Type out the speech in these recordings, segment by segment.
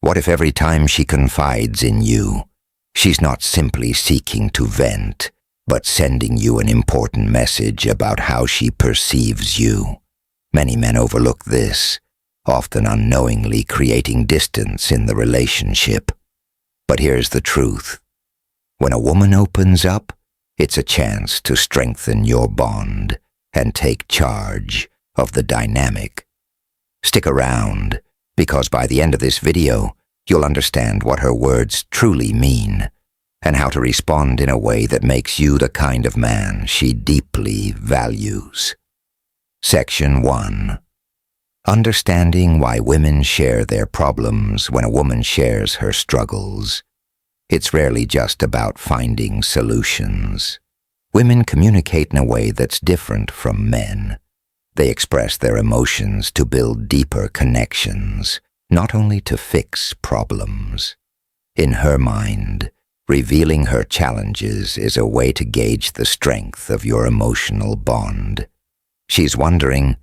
What if every time she confides in you, she's not simply seeking to vent, but sending you an important message about how she perceives you? Many men overlook this, often unknowingly creating distance in the relationship. But here's the truth. When a woman opens up, it's a chance to strengthen your bond and take charge of the dynamic. Stick around, because by the end of this video, you'll understand what her words truly mean and how to respond in a way that makes you the kind of man she deeply values. Section 1. Understanding why women share their problems when a woman shares her struggles. It's rarely just about finding solutions. Women communicate in a way that's different from men. They express their emotions to build deeper connections, not only to fix problems. In her mind, revealing her challenges is a way to gauge the strength of your emotional bond. She's wondering,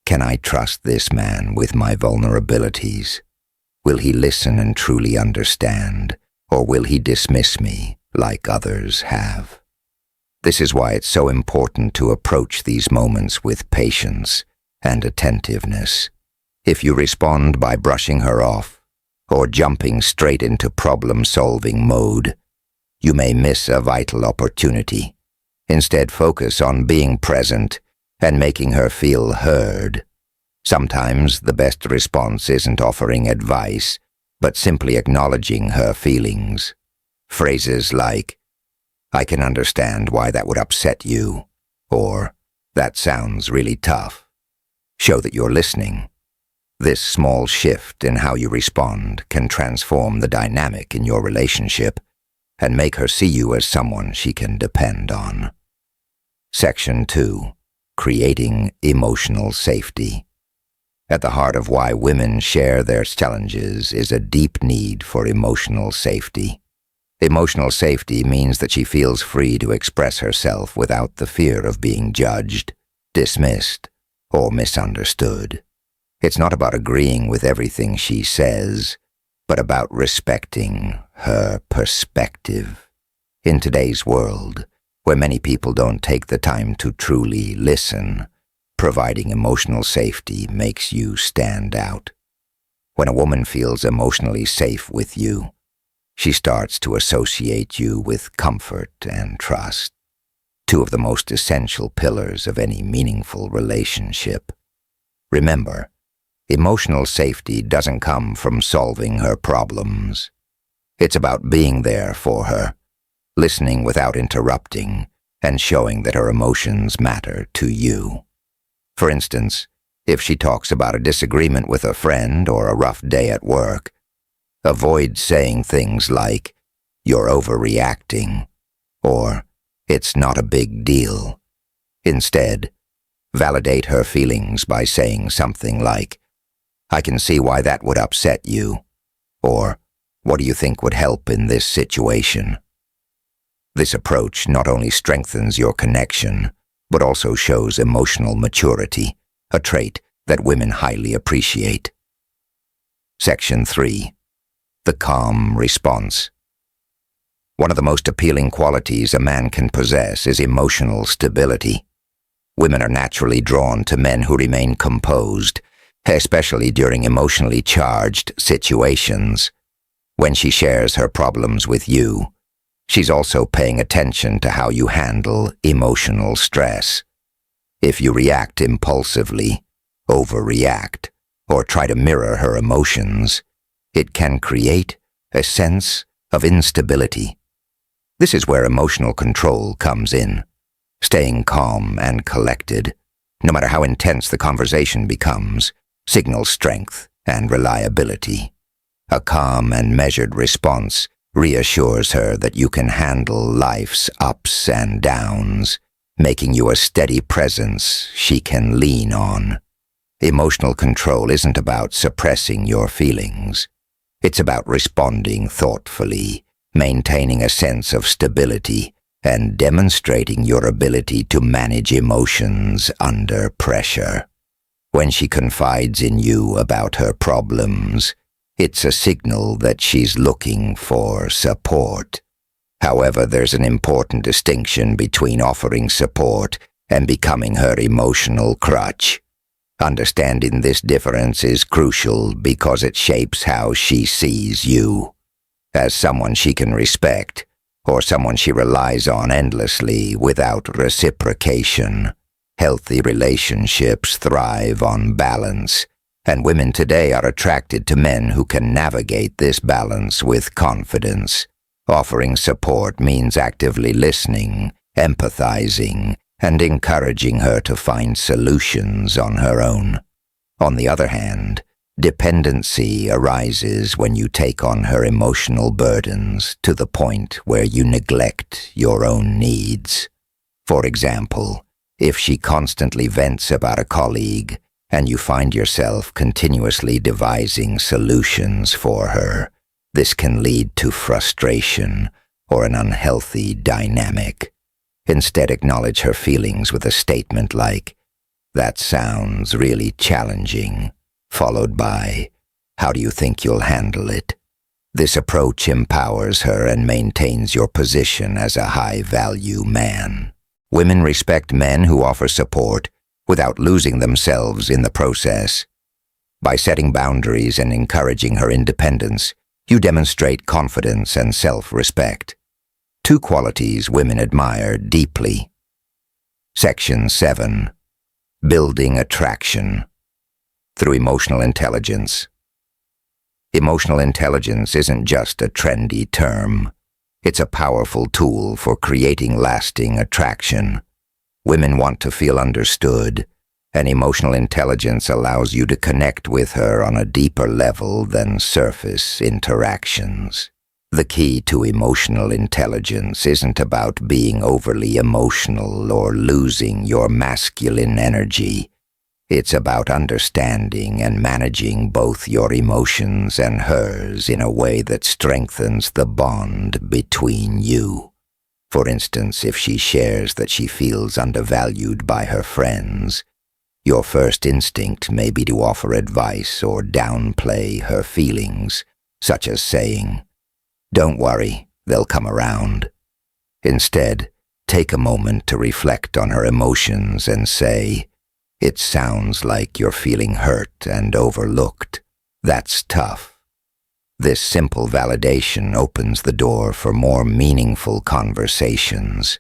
can I trust this man with my vulnerabilities? Will he listen and truly understand, or will he dismiss me like others have? This is why it's so important to approach these moments with patience and attentiveness. If you respond by brushing her off or jumping straight into problem-solving mode, you may miss a vital opportunity. Instead, focus on being present and making her feel heard. Sometimes the best response isn't offering advice, but simply acknowledging her feelings. Phrases like, "I can understand why that would upset you," or "that sounds really tough," show that you're listening. This small shift in how you respond can transform the dynamic in your relationship and make her see you as someone she can depend on. Section 2. Creating emotional safety. At the heart of why women share their challenges is a deep need for emotional safety. Emotional safety means that she feels free to express herself without the fear of being judged, dismissed, or misunderstood. It's not about agreeing with everything she says, but about respecting her perspective. In today's world, where many people don't take the time to truly listen, providing emotional safety makes you stand out. When a woman feels emotionally safe with you, she starts to associate you with comfort and trust, two of the most essential pillars of any meaningful relationship. Remember, emotional safety doesn't come from solving her problems. It's about being there for her, listening without interrupting, and showing that her emotions matter to you. For instance, if she talks about a disagreement with a friend or a rough day at work, avoid saying things like, "You're overreacting," or "It's not a big deal." Instead, validate her feelings by saying something like, "I can see why that would upset you," or "What do you think would help in this situation?" This approach not only strengthens your connection, but also shows emotional maturity, a trait that women highly appreciate. Section 3. The calm response. One of the most appealing qualities a man can possess is emotional stability. Women are naturally drawn to men who remain composed, especially during emotionally charged situations. When she shares her problems with you, she's also paying attention to how you handle emotional stress. If you react impulsively, overreact, or try to mirror her emotions, it can create a sense of instability. This is where emotional control comes in. Staying calm and collected, no matter how intense the conversation becomes, signals strength and reliability. A calm and measured response reassures her that you can handle life's ups and downs, making you a steady presence she can lean on. Emotional control isn't about suppressing your feelings. It's about responding thoughtfully, maintaining a sense of stability, and demonstrating your ability to manage emotions under pressure. When she confides in you about her problems, It's a signal that she's looking for support. However, there's an important distinction between offering support and becoming her emotional crutch. Understanding this difference is crucial because it shapes how she sees you. As someone she can respect, or someone she relies on endlessly without reciprocation. Healthy relationships thrive on balance, and women today are attracted to men who can navigate this balance with confidence. Offering support means actively listening, empathizing, and encouraging her to find solutions on her own. On the other hand, dependency arises when you take on her emotional burdens to the point where you neglect your own needs. For example, if she constantly vents about a colleague and you find yourself continuously devising solutions for her, this can lead to frustration or an unhealthy dynamic. Instead, acknowledge her feelings with a statement like, "That sounds really challenging," followed by, "How do you think you'll handle it?" This approach empowers her and maintains your position as a high-value man. Women respect men who offer support without losing themselves in the process. By setting boundaries and encouraging her independence, you demonstrate confidence and self-respect. Two qualities women admire deeply. Section 7. Building attraction through emotional intelligence. Emotional intelligence isn't just a trendy term. It's a powerful tool for creating lasting attraction. Women want to feel understood, and emotional intelligence allows you to connect with her on a deeper level than surface interactions. The key to emotional intelligence isn't about being overly emotional or losing your masculine energy. It's about understanding and managing both your emotions and hers in a way that strengthens the bond between you. For instance, if she shares that she feels undervalued by her friends, your first instinct may be to offer advice or downplay her feelings, such as saying, "Don't worry, they'll come around." Instead, take a moment to reflect on her emotions and say, "It sounds like you're feeling hurt and overlooked. That's tough." This simple validation opens the door for more meaningful conversations,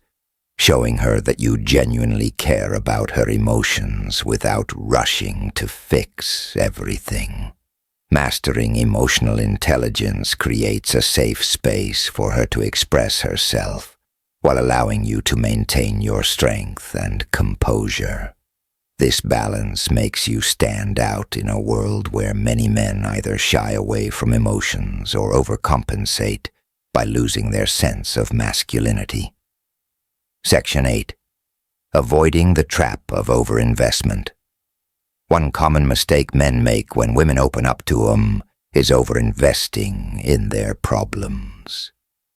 showing her that you genuinely care about her emotions without rushing to fix everything. Mastering emotional intelligence creates a safe space for her to express herself, while allowing you to maintain your strength and composure. This balance makes you stand out in a world where many men either shy away from emotions or overcompensate by losing their sense of masculinity. Section 8. Avoiding the trap of overinvestment. One common mistake men make when women open up to them is overinvesting in their problems.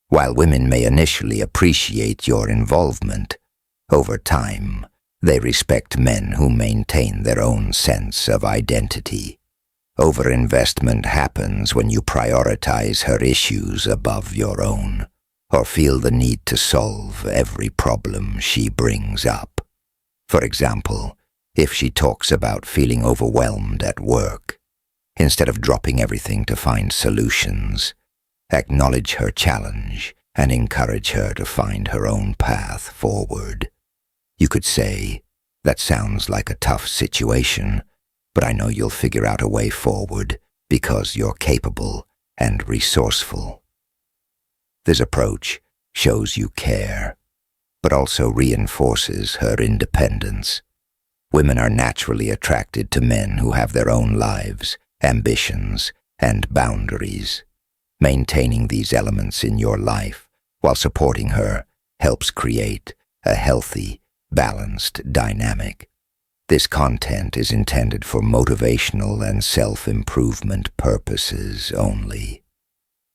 While women may initially appreciate your involvement, over time, they respect men who maintain their own sense of identity. Overinvestment happens when you prioritize her issues above your own, or feel the need to solve every problem she brings up. For example, if she talks about feeling overwhelmed at work, instead of dropping everything to find solutions, acknowledge her challenge and encourage her to find her own path forward. You could say, "That sounds like a tough situation, but I know you'll figure out a way forward because you're capable and resourceful." This approach shows you care, but also reinforces her independence. Women are naturally attracted to men who have their own lives, ambitions, and boundaries. Maintaining these elements in your life while supporting her helps create a healthy, balanced dynamic. This content is intended for motivational and self-improvement purposes only.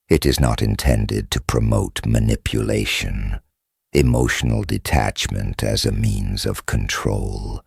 It is not intended to promote manipulation, emotional detachment as a means of control,